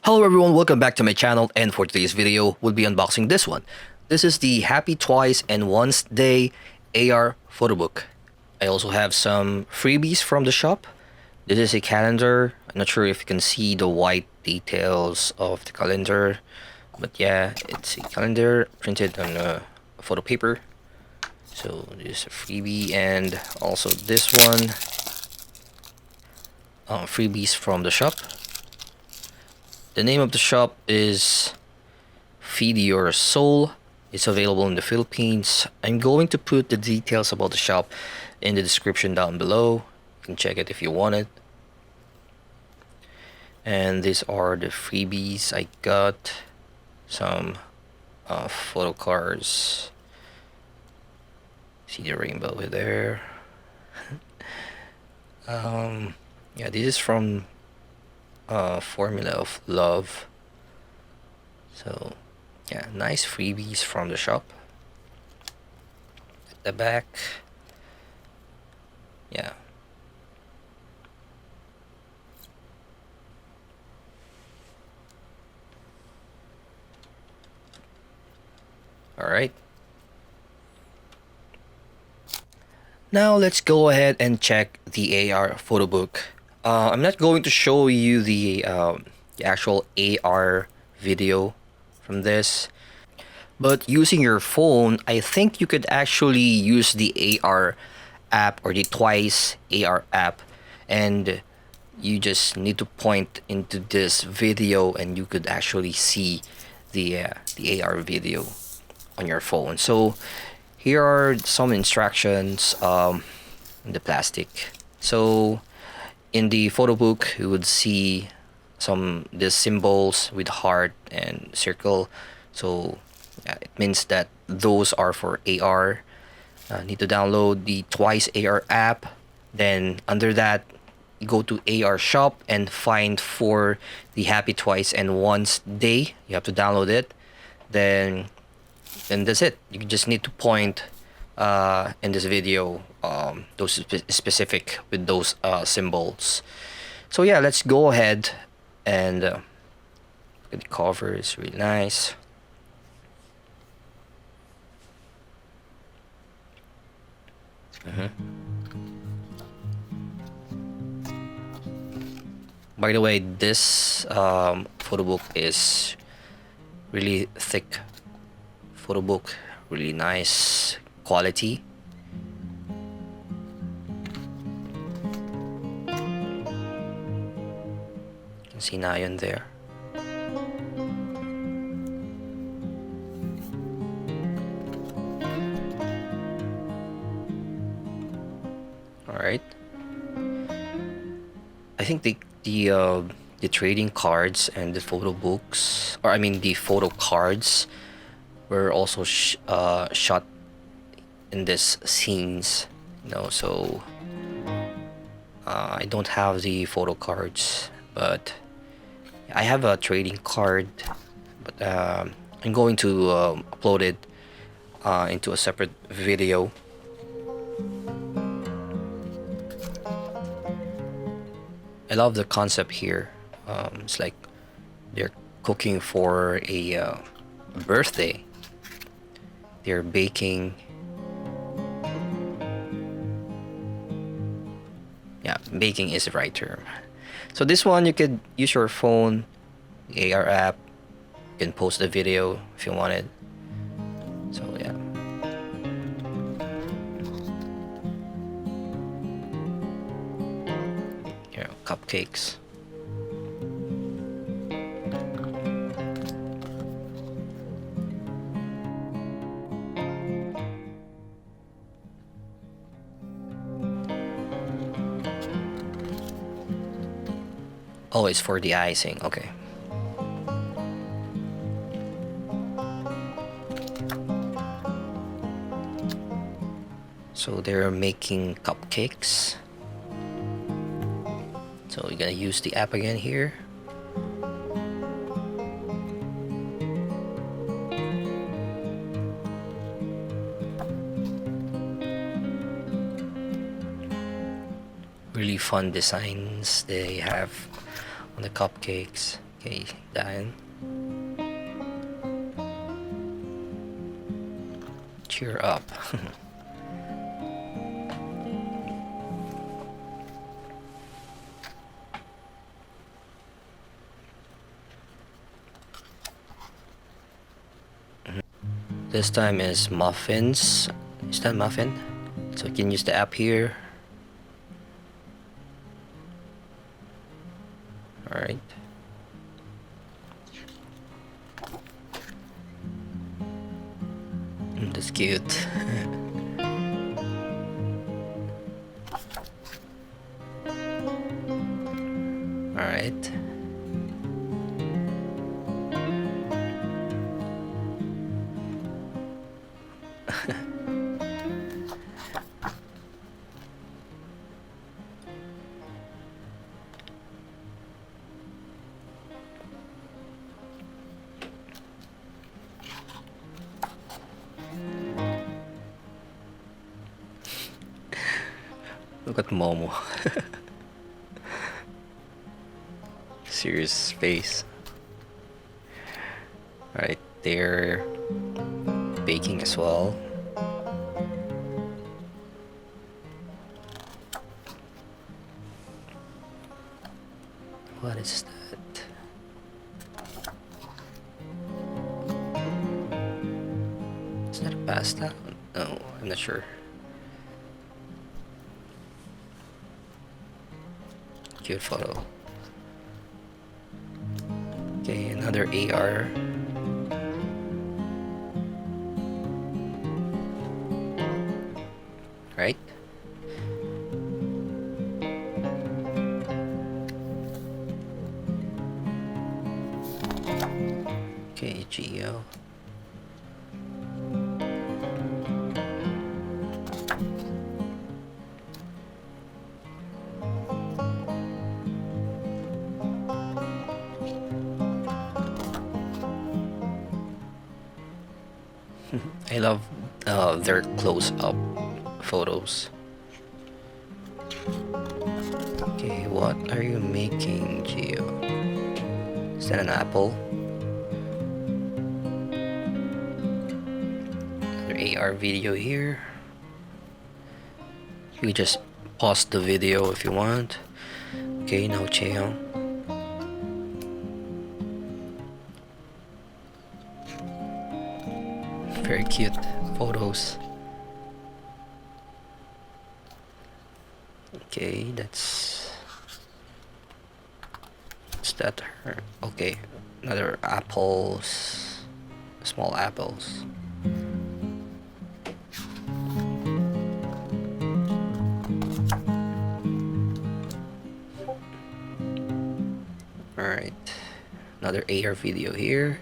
Hello everyone, welcome back to my channel, and for today's video, we'll be unboxing this one. This is the Happy Twice and Once Day AR photo book. I also have some freebies from the shop. This is a calendar. I'm not sure if you can see the white details of the calendar, but yeah, it's a calendar printed on a photo paper. So this is a freebie, and also this one, freebies from the shop. The name of the shop is Feed Your Soul. It's available in the Philippines. I'm going to put the details about the shop in the description down below. You can check it if you want it. And these are the freebies I got. Some photo cards. See the rainbow over there. Yeah, this is from Formula of Love. So yeah, nice freebies from the shop. At the back, yeah, all right. Now let's go ahead and check the AR photo book. I'm not going to show you the actual AR video from this, but using your phone, I think you could actually use the AR app or the Twice AR app, and you just need to point into this video and you could actually see the AR video on your phone. So here are some instructions in the plastic. So in the photo book, you would see these symbols with heart and circle. So yeah, it means that those are for AR. Need to download the Twice AR app. Then under that, you go to AR shop and find for the Happy Twice and Once Day. You have to download it. Then that's it. You just need to point in this video those specific with those symbols. So yeah, let's go ahead and look at the cover. It's really nice. By the way, this photo book is really thick photo book, really nice quality. You can see Nayon there. All right. I think the trading cards and the photo books, or I mean the photo cards, were also shot in this scenes, so I don't have the photo cards, but I have a trading card, but I'm going to upload it into a separate video. I love the concept here. It's like they're cooking for a birthday. They're baking. Yeah, baking is the right term. So this one, you could use your phone, the AR app. You can post a video if you wanted. So yeah. Here, cupcakes. Oh, it's for the icing. Okay. So they're making cupcakes. So you're gonna use the app again here. Really fun designs they have on the cupcakes. Okay, done. Cheer up. This time is muffins. Is that muffin? So you can use the app here. Alright. That's cute. Alright. Look at Momo. Serious face. Alright, they're baking as well. What is that? Is that a pasta? No, I'm not sure. Cute photo. Okay, another AR. Right? Okay, Geo. I love their close-up photos. Okay, what are you making, Gio? Is that an apple? Another AR video here. You can just pause the video if you want. Okay, now Cheong. Very cute photos. Okay, that's that her. Okay, another apples, small apples. All right, another AR video here.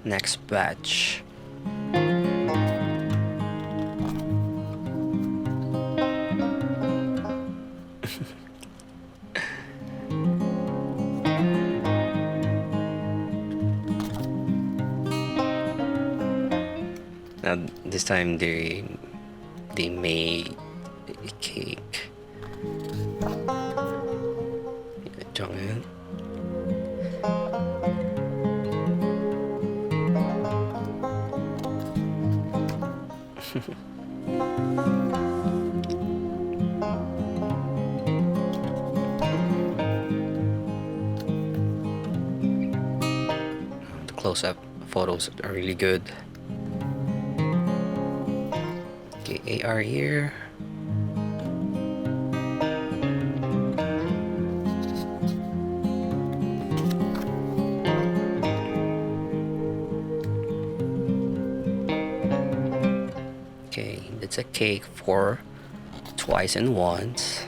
Next batch. Now this time they made a cake. Jonghyun. The close-up photos are really good. Okay, AR here. Okay, that's a cake for twice and once.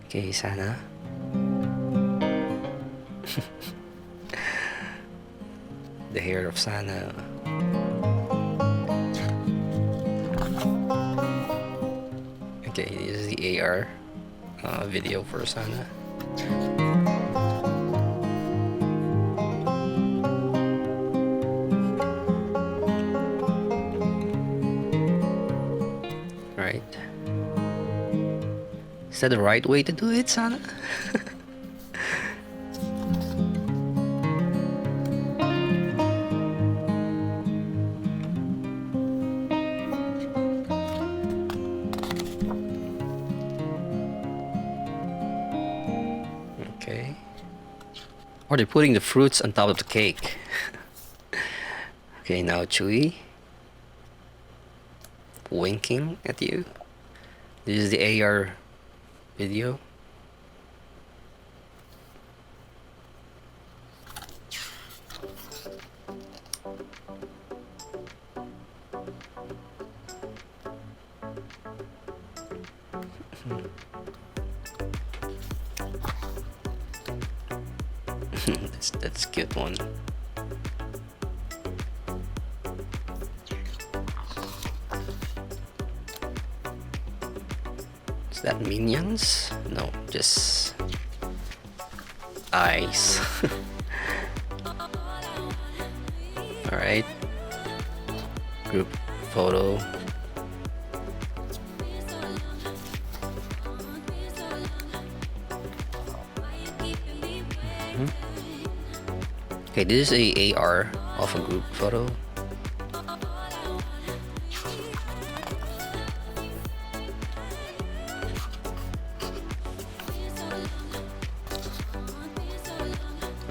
Okay, sana. The hair of Sana. Okay, this is the AR video for Sana. that the right way to do it, Sana? Okay. Or they're putting the fruits on top of the cake. Okay, now Chewy. Winking at you. This is the AR video. that's a cute one. Is that minions? No, just eyes. Alright. Group photo. Okay, this is a AR of a group photo.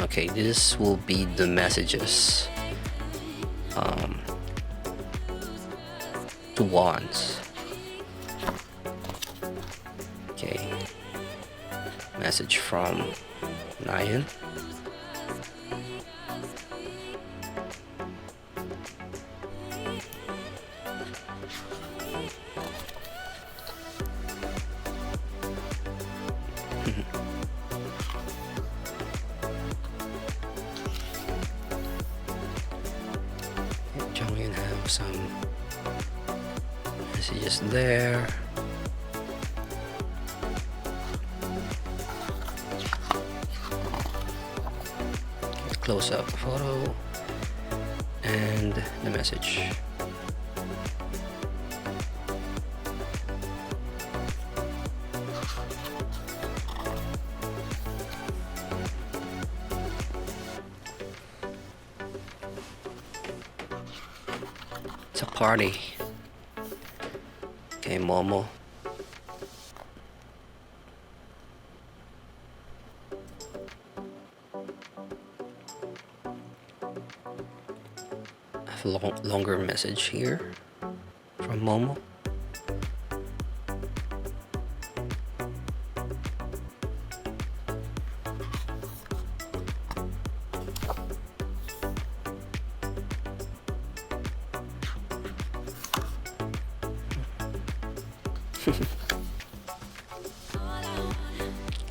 Okay, this will be the messages to wands. Okay, message from Nyan. Jonghyun have some messages there. Close up photo and the message. It's a party. Okay, Momo. I have a longer message here from Momo.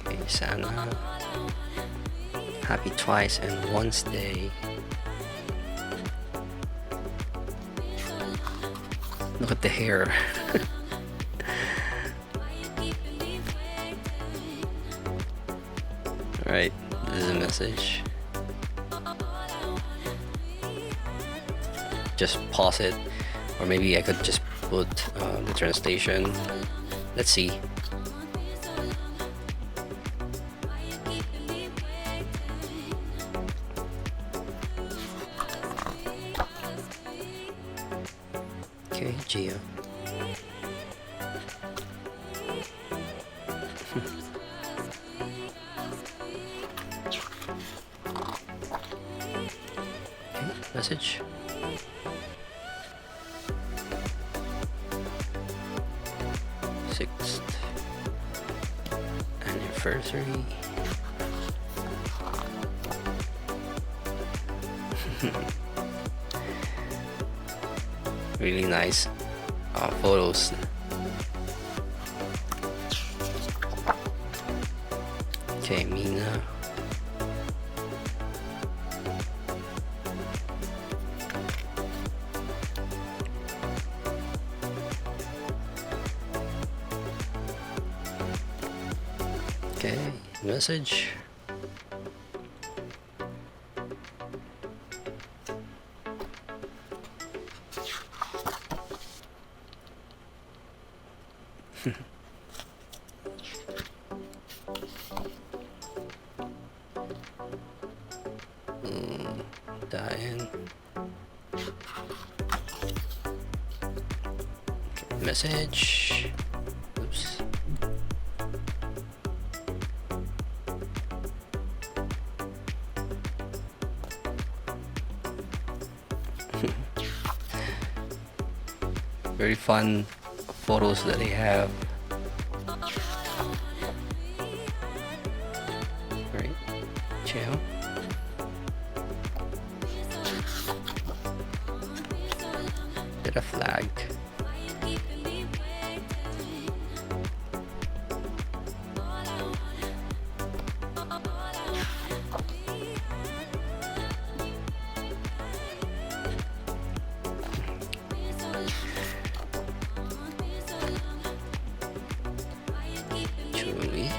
Okay, Sana. Happy twice and once day. Look at the hair. Alright, this is a message. Just pause it, or maybe I could just put the translation. Let's see. Okay, Gio. Okay, message. Sixth anniversary. Really nice photos. Okay, Mina. Okay, message. that in. Message. Oops. Very fun photos that they have. Great. Chill. Get a flag. Chewy.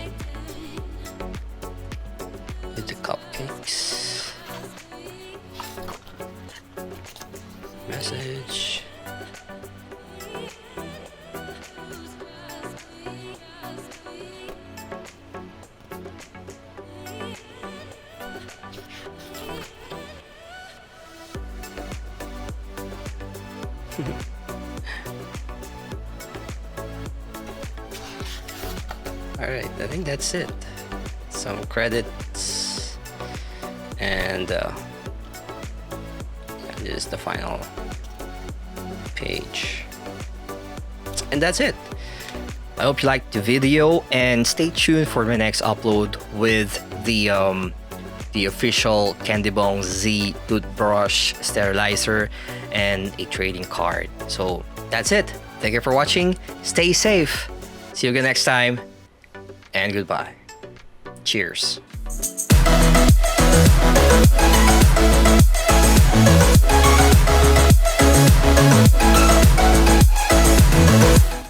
With the cupcakes. Message. Alright, I think that's it. Some credits, and this is the final page. And that's it. I hope you liked the video, and stay tuned for my next upload with the official Candy Bong Z toothbrush sterilizer and a trading card. So that's it. Thank you for watching. Stay safe. See you again next time, and goodbye. Cheers.